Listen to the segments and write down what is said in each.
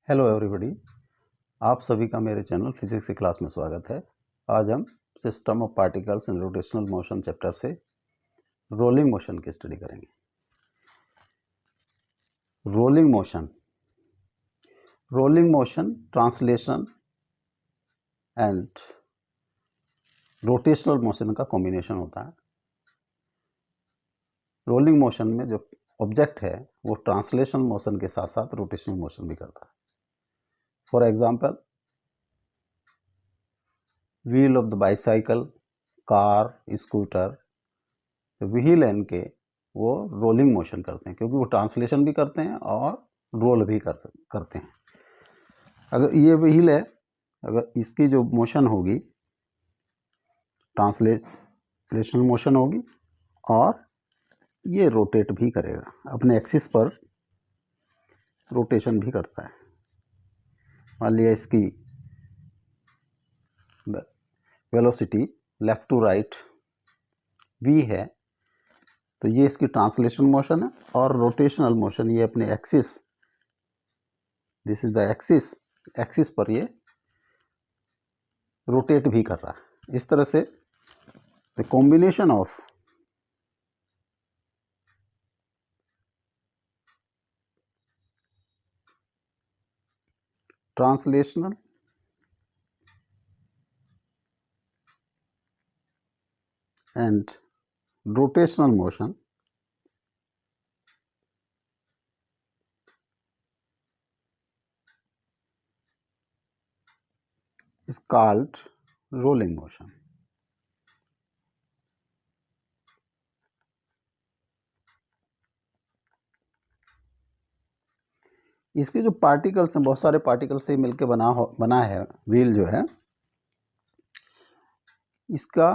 Hello everybody, आप सभी का मेरे चैनल फिजिक्स की क्लास में स्वागत है। आज हम system of particles in rotational motion chapter से रोलिंग मोशन की स्टडी करेंगे। Rolling motion translation and rotational motion का कॉम्बिनेशन होता है। रोलिंग मोशन में जो ऑब्जेक्ट है वो ट्रांसलेशन मोशन के साथ साथ रोटेशनल मोशन भी करता है। For example, wheel of the bicycle, car, scooter, wheel एन के वो रोलिंग मोशन करते हैं क्योंकि वो ट्रांसलेशन भी करते हैं और रोल भी करते हैं। अगर ये व्हील है, अगर इसकी जो मोशन होगी ट्रांसलेशन मोशन होगी और ये रोटेट भी करेगा, अपने एक्सिस पर रोटेशन भी करता है। मान लिया इसकी velocity left to right v है, तो ये इसकी ट्रांसलेशन मोशन है और रोटेशनल मोशन ये अपने axis, this is the axis पर ये रोटेट भी कर रहा है। इस तरह से the combination of translational and rotational motion is called rolling motion. इसके जो पार्टिकल्स हैं, बहुत सारे पार्टिकल्स से मिलकर बना है व्हील जो है। इसका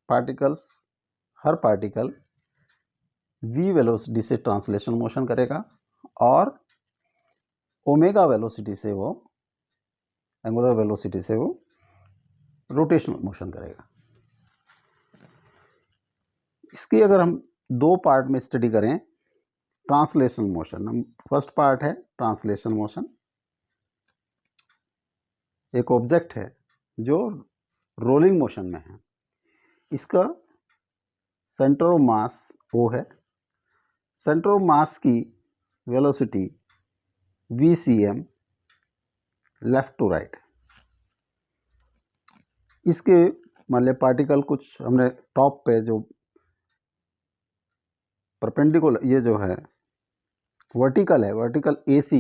पार्टिकल्स, हर पार्टिकल v वेलोसिटी से ट्रांसलेशन मोशन करेगा और ओमेगा वेलोसिटी से वो, एंगुलर वेलोसिटी से वो रोटेशनल मोशन करेगा। इसकी अगर हम दो पार्ट में स्टडी करें, ट्रांसलेशन मोशन, फर्स्ट पार्ट है ट्रांसलेशन मोशन। एक ऑब्जेक्ट है जो रोलिंग मोशन में है, इसका सेंटर ऑफ मास O है, सेंटर ऑफ मास की velocity vcm left to right. इसके मान लिया पार्टिकल कुछ हमने टॉप पे जो परपेंडिकुलर, ये जो है वर्टिकल है, वर्टिकल AC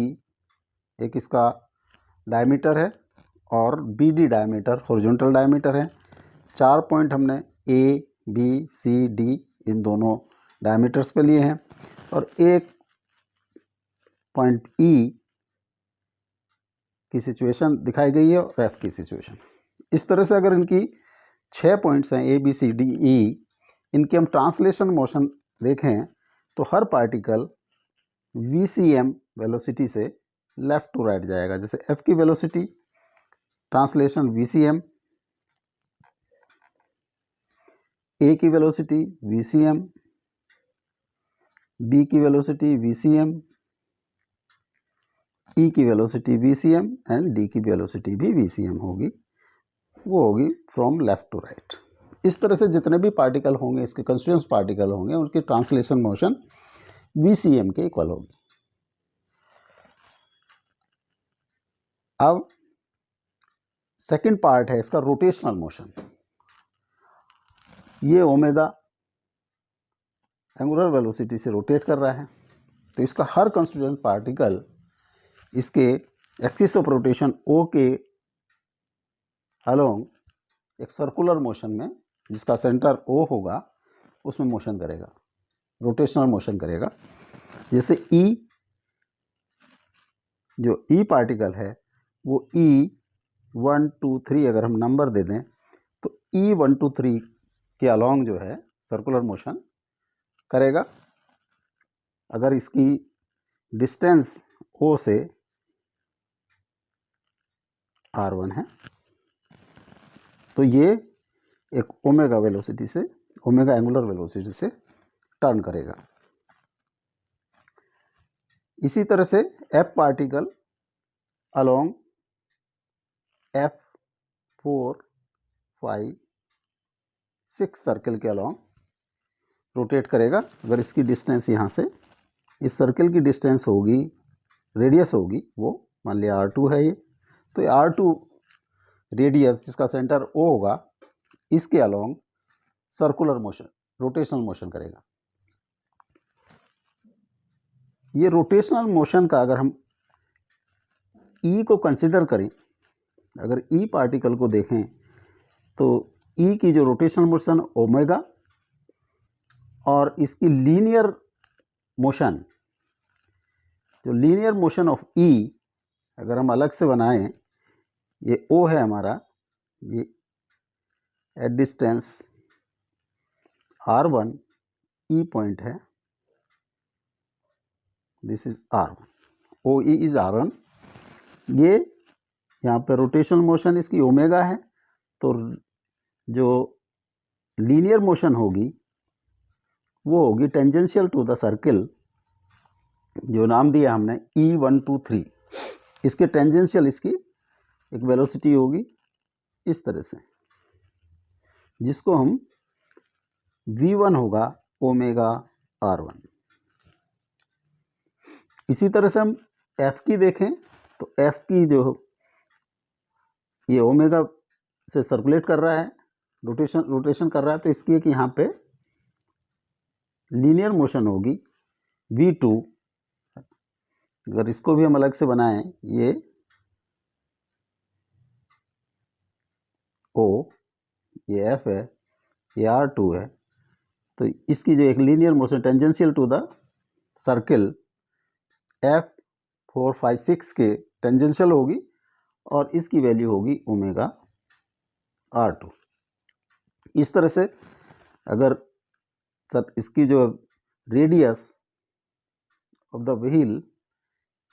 एक इसका डायमीटर है और BD डायमीटर, हॉरिजॉन्टल डायमीटर है। 4 पॉइंट हमने A, B, C, D इन दोनों डायमीटर्स पे लिए हैं और एक पॉइंट E की सिचुएशन दिखाई गई है और F की सिचुएशन। इस तरह से अगर इनकी 6 पॉइंट्स हैं A, B, C, D, E, इनके हम ट्रांसलेशन मोशन देखें तो हर पार्टिकल vcm वेलोसिटी से लेफ्ट टू राइट जाएगा। जैसे F की वेलोसिटी ट्रांसलेशन vcm, A की वेलोसिटी vcm, B की वेलोसिटी vcm, E की वेलोसिटी vcm एंड D की वेलोसिटी भी vcm होगी, वो होगी फ्रॉम लेफ्ट टू राइट। इस तरह से जितने भी पार्टिकल होंगे, इसके कंस्टिट्यूएंट पार्टिकल होंगे, उनकी ट्रांसलेशन मोशन vcm के इक्वल होगी। अब सेकंड पार्ट है इसका रोटेशनल मोशन। ये ओमेगा एंगुलर वेलोसिटी से रोटेट कर रहा है, तो इसका हर कंस्टिट्यूएंट पार्टिकल इसके एक्सिस ऑफ रोटेशन O के अलोंग एक सर्कुलर मोशन में, जिसका सेंटर O होगा, उसमें मोशन करेगा, रोटेशनल मोशन करेगा। जैसे E, जो E पार्टिकल है वो E1 2 3 अगर हम नंबर दे दें तो E1 2 3 के अलोंग जो है सर्कुलर मोशन करेगा। अगर इसकी डिस्टेंस O से R1 है तो ये एक ओमेगा वेलोसिटी से, ओमेगा एंगुलर वेलोसिटी से टर्न करेगा। इसी तरह से F particle along F4, 5, 6 circle के अलोंग रोटेट करेगा। अगर इसकी डिस्टेंस यहाँ से इस सर्कल की डिस्टेंस होगी, रेडियस होगी, वो मान लिया R2 है ये, तो ये R2 रेडियस जिसका सेंटर O होगा, इसके along circular motion, rotational motion करेगा। ये रोटेशनल मोशन का अगर हम E को कंसिडर करें, अगर E पार्टिकल को देखें तो E की जो रोटेशनल मोशन ओमेगा और इसकी लीनियर मोशन, जो लीनियर मोशन ऑफ E अगर हम अलग से बनाएं, ये O है हमारा, ये at distance R1 E point है, this is R1, OE is R1। ये यहाँ पे रोटेशनल मोशन इसकी ओमेगा है, तो जो लीनियर मोशन होगी वो होगी टेंजेंशियल टू द सर्किल, जो नाम दिया हमने E1 2 3, इसके टेंजेंशियल इसकी एक वेलोसिटी होगी इस तरह से, जिसको हम V1 होगा ओमेगा R1। इसी तरह से हम F की देखें तो F की जो ये ओमेगा से सर्कुलेट कर रहा है, रोटेशन कर रहा है, तो इसकी एक यहाँ पे लीनियर मोशन होगी V2। अगर इसको भी हम अलग से बनाएं, ये O, ये F है, ये R2 है, तो इसकी जो एक linear motion tangential to the circle F4 5 6 के टेंजेंशियल होगी और इसकी वैल्यू होगी ओमेगा R2। इस तरह से अगर सर इसकी जो radius of the wheel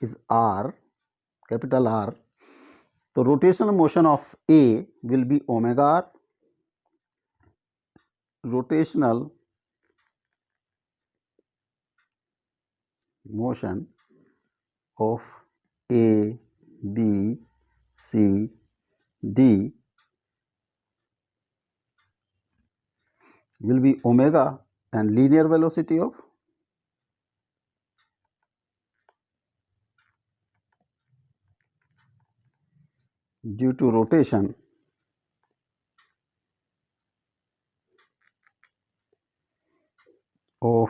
is R, capital R, तो rotational motion of A will be omega R, rotational motion of A, B, C, D will be omega, and linear velocity of due to rotation of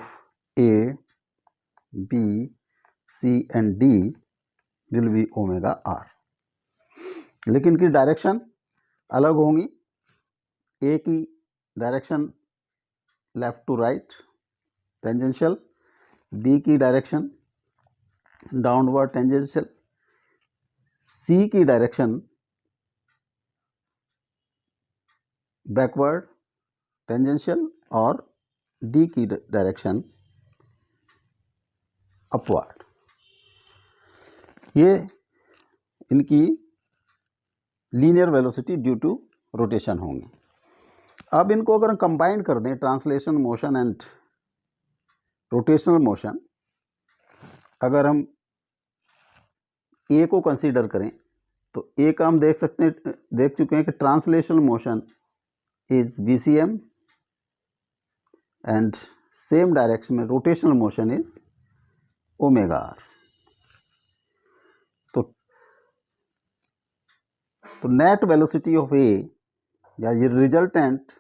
A, B, C and D will be omega R। लेकिन की direction अलग होंगी। A की direction left to right tangential, B की direction downward tangential, C की direction backward tangential और D की direction upward. ये इनकी linear velocity due to rotation होंगी। अब इनको अगर हम कंबाइन कर दें, translation motion and rotational motion, अगर हम ए को कंसीडर करें तो ए का हम देख चुके हैं कि translational motion is VCM and same direction में rotational motion is omega R। तो नेट वेलोसिटी ऑफ ए या ये resultant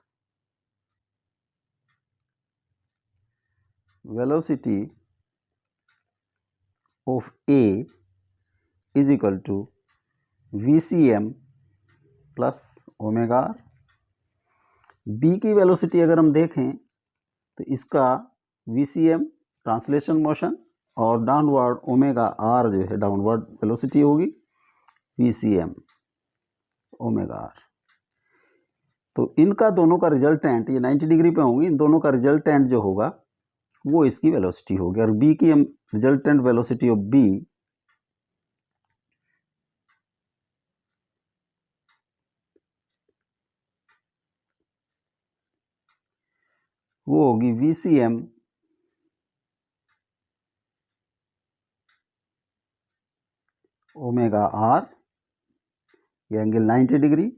velocity of A is equal to VCM plus omega R। B की वेलोसिटी अगर हम देखें तो इसका VCM ट्रांसलेशन मोशन और डाउनवर्ड ओमेगा R जो है डाउनवर्ड वेलोसिटी होगी VCM ओमेगा R। तो इनका दोनों का रिजल्टेंट, ये 90 डिग्री पे होंगी, इन दोनों का रिजल्टेंट जो होगा वो इसकी वेलोसिटी होगी। और बी की हम रिजल्टेंट वेलोसिटी ऑफ बी वो होगी VCM ओमेगा आर, ये एंगल 90 डिग्री,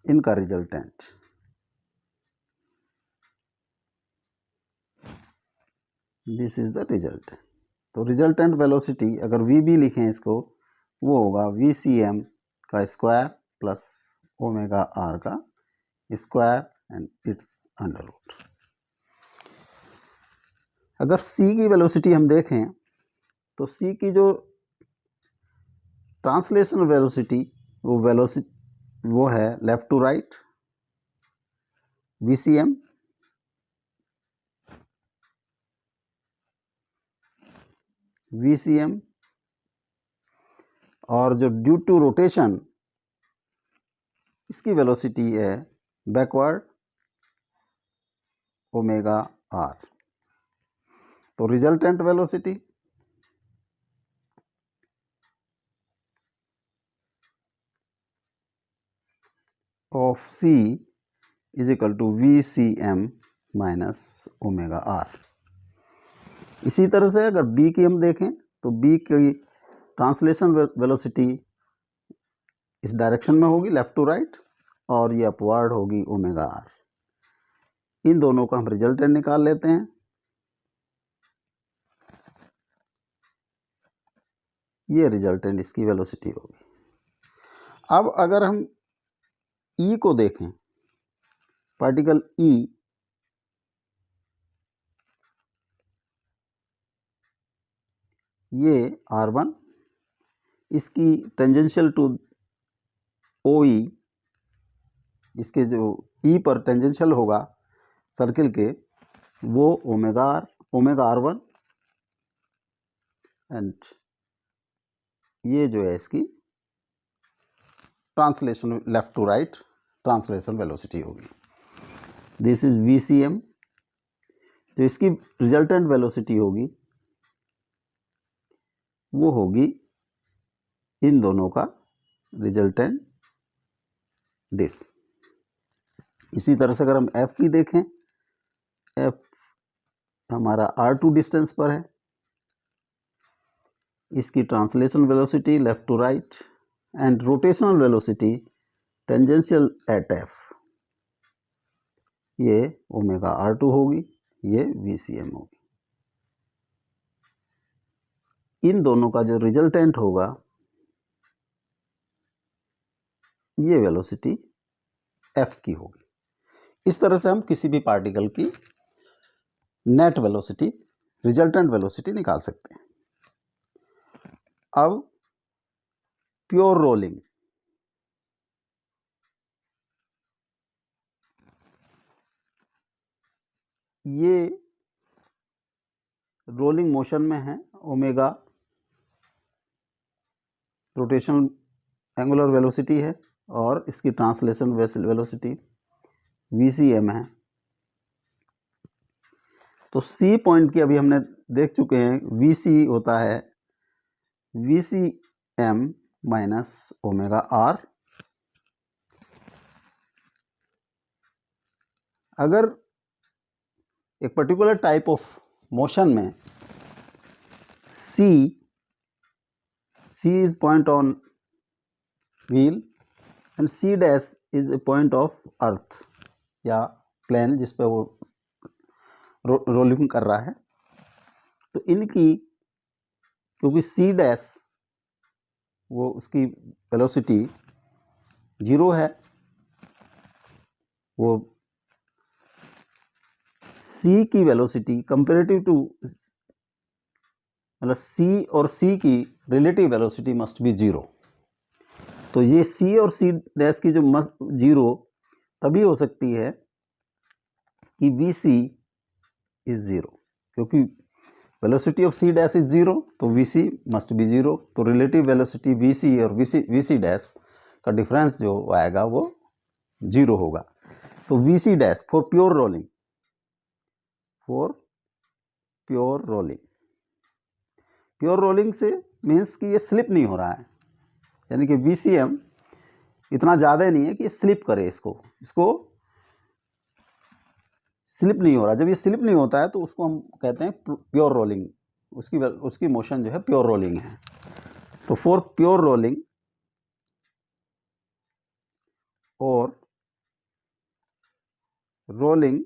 इनका resultant this is the resultant. तो रिजल्टेंट वेलोसिटी अगर वी बी लिखें इसको, वो होगा वी सी एम का स्क्वायर प्लस ओमेगा आर का square and it's under root. अगर सी की वेलोसिटी हम देखें तो सी की जो ट्रांसलेशनल वेलोसिटी वो है left to right V C M, VCM, और जो ड्यू टू रोटेशन इसकी वेलोसिटी है बैकवर्ड ओमेगा आर। तो resultant velocity of C is equal to VCM minus omega R. इसी तरह से अगर B की हम देखें तो B की ट्रांसलेशन वेलोसिटी इस डायरेक्शन में होगी लेफ्ट टू राइट, और ये अपवर्ड होगी ओमेगा आर। इन दोनों का हम रिजल्टेंट निकाल लेते हैं। ये रिजल्टेंट इसकी वेलोसिटी होगी। अब अगर हम E को देखें, पार्टिकल E ये R1, इसकी टेंजेंशियल टू OE, इसके जो E पर टेंजेंशियल होगा सर्किल के, वो ओमेगा R1, एंड ये जो है इसकी translation left to right translation velocity होगी। This is VCM। तो इसकी रिजल्टेंट वेलोसिटी होगी, वो होगी इन दोनों का रिजल्टेंट दिस। इसी तरह से अगर हम F की देखें, F हमारा R2 डिस्टेंस पर है, इसकी translation velocity left to right and rotational velocity tangential at F, ये ओमेगा R2 होगी, ये VCM होगी। इन दोनों का जो रिजल्टेंट होगा ये वेलोसिटी F की होगी। इस तरह से हम किसी भी पार्टिकल की नेट वेलोसिटी, रिजल्टेंट वेलोसिटी निकाल सकते हैं। अब प्योर रोलिंग, ये रोलिंग मोशन में है, ओमेगा रोटेशनल एंगुलर वेलोसिटी है, और इसकी ट्रांसलेशन वेलोसिटी VCM है। तो C पॉइंट की अभी हमने देख चुके हैं, VC होता है VCM माइनस ओमेगा आर। अगर एक पर्टिकुलर टाइप ऑफ मोशन में C is point on wheel and C dash is a point of earth या प्लेन जिस पे वो रोलिंग कर रहा है, तो इनकी क्योंकि C डैश वो उसकी वेलोसिटी 0 है, वो C की वेलोसिटी कंपेरेटिव टू मतलब C और C की रिलेटिव वेलोसिटी मस्ट बी 0। तो ये C और C डैश की जो मस्ट 0 तभी हो सकती है कि VC इज 0, क्योंकि velocity of C dash is 0, तो VC मस्ट बी 0। तो रिलेटिव वेलोसिटी VC और VC डैश का डिफरेंस जो आएगा वो 0 होगा। तो VC dash for pure rolling, pure rolling से मीन्स कि ये स्लिप नहीं हो रहा है, यानी कि VCM इतना ज़्यादा नहीं है कि ये स्लिप करे, इसको स्लिप नहीं हो रहा। जब ये स्लिप नहीं होता है तो उसको हम कहते हैं प्योर रोलिंग, उसकी मोशन जो है प्योर रोलिंग है। तो फॉर प्योर रोलिंग और rolling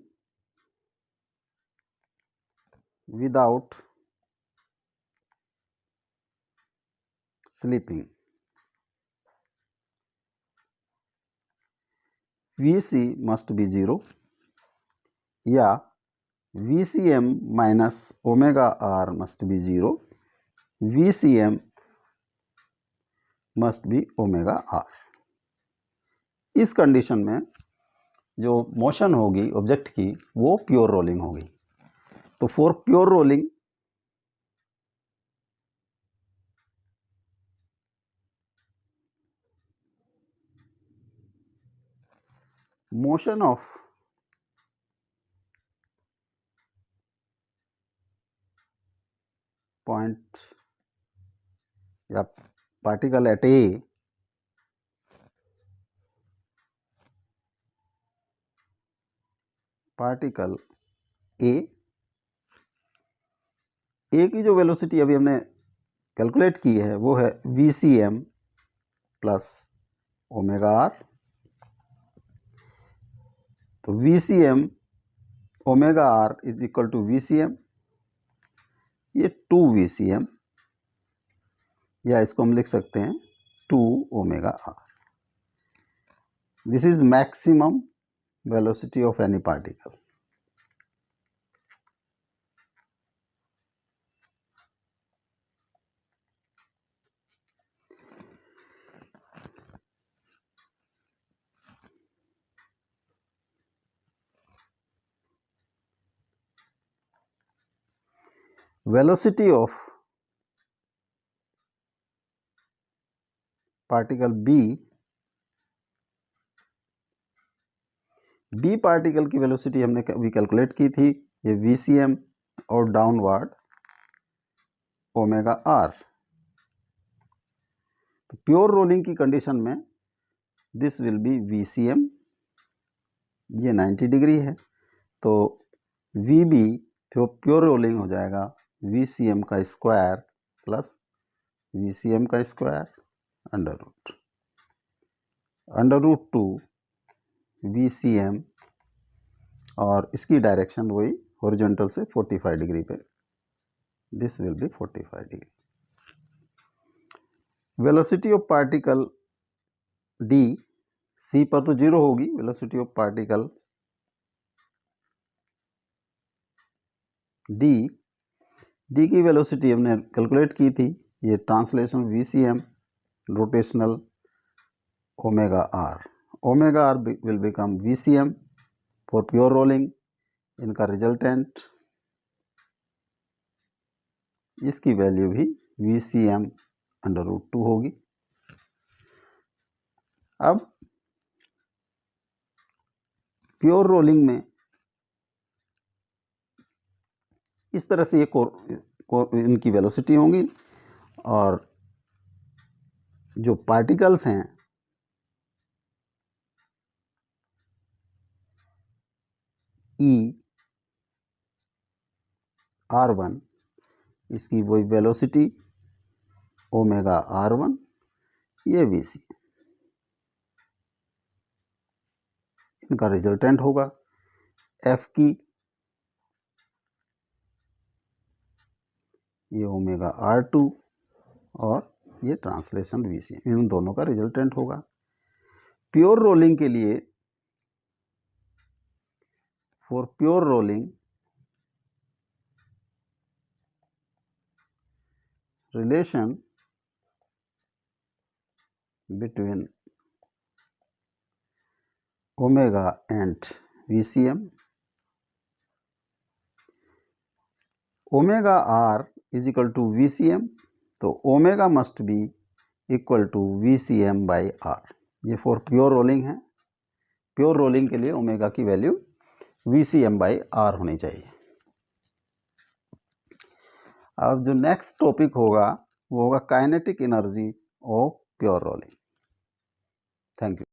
without sleeping, VC must be 0 या VCM minus omega R must be 0, VCM must be omega R। इस कंडीशन में जो मोशन होगी ऑब्जेक्ट की वो प्योर रोलिंग होगी। तो for pure rolling motion of point या particle at A particle A की जो वेलोसिटी अभी हमने कैलकुलेट की है वो है VCM प्लस ओमेगा R। तो VCM omega R is equal to VCM, ये 2 VCM, या इसको हम लिख सकते हैं 2 omega R। This is maximum velocity of any particle. Velocity of particle B particle की वेलोसिटी हमने अभी कैलकुलेट की थी, ये VCM और डाउनवर्ड ओमेगा R। तो प्योर रोलिंग की कंडीशन में दिस विल बी VCM, ये 90 डिग्री है, तो VB प्योर रोलिंग हो जाएगा VCM का स्क्वायर प्लस VCM का स्क्वायर अंडर रूट 2 VCM, और इसकी डायरेक्शन वही हॉरिजॉन्टल से 45 डिग्री पे, this will B 45 degree. Velocity of particle D, C पर तो 0 होगी। वेलोसिटी ऑफ पार्टिकल D की वेलोसिटी हमने कैलकुलेट की थी, ये translation VCM rotational omega R। Omega R will become VCM for pure rolling, इनका रिजल्टेंट, इसकी वैल्यू भी VCM अंडर रूट 2 होगी। अब प्योर रोलिंग में इस तरह से ये इनकी वेलोसिटी होंगी, और जो पार्टिकल्स हैं R1, इसकी वही वेलोसिटी ओमेगा R1, ये VC, इनका रिजल्टेंट होगा F की, ये ओमेगा R2, और ये ट्रांसलेशन VC, इन दोनों का रिजल्टेंट होगा। प्योर रोलिंग के लिए, for pure rolling relation between omega and VCM, omega R is equal to VCM, तो omega must be equal to VCM by R। ये फॉर प्योर रोलिंग है। प्योर रोलिंग के लिए ओमेगा की value VCM by R होनी चाहिए। अब जो नेक्स्ट टॉपिक होगा वो होगा kinetic energy of pure rolling. Thank you.